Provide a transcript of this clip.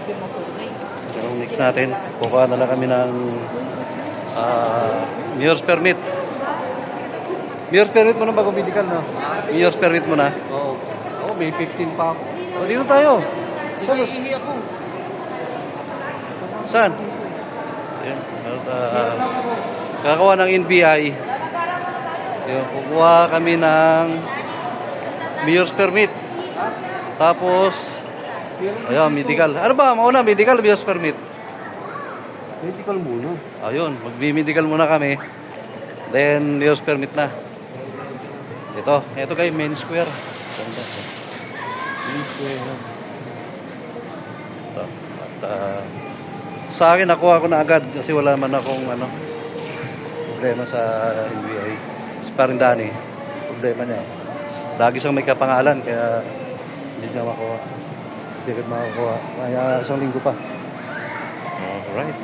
So, next natin, kukuha na lang kami ng mayor's permit. Mayor's permit mo na bago medical, no? Mayor's permit mo na. Oo. Oo, may 15 pa ako. O, dito tayo. Hihingi ako. Saan? Ayan. Kakakuha ng NBI. Ayan, kukuha kami ng mayor's permit. Tapos, ayan, medical. Ano ba? Mauna, medical, mayor's permit. Medical muna. Ayun, magbi-medical muna kami. Then, mayor's permit na. Ito kayo, main square. Main square. Ito. At, sa akin, nakuha ko na agad kasi wala man akong problema sa NBI. Si Paring Dani, problema niya. Lagi siyang may kapangalan, kaya hindi niya makuha. Hindi agad makakuha. Kaya isang linggo pa. Alright.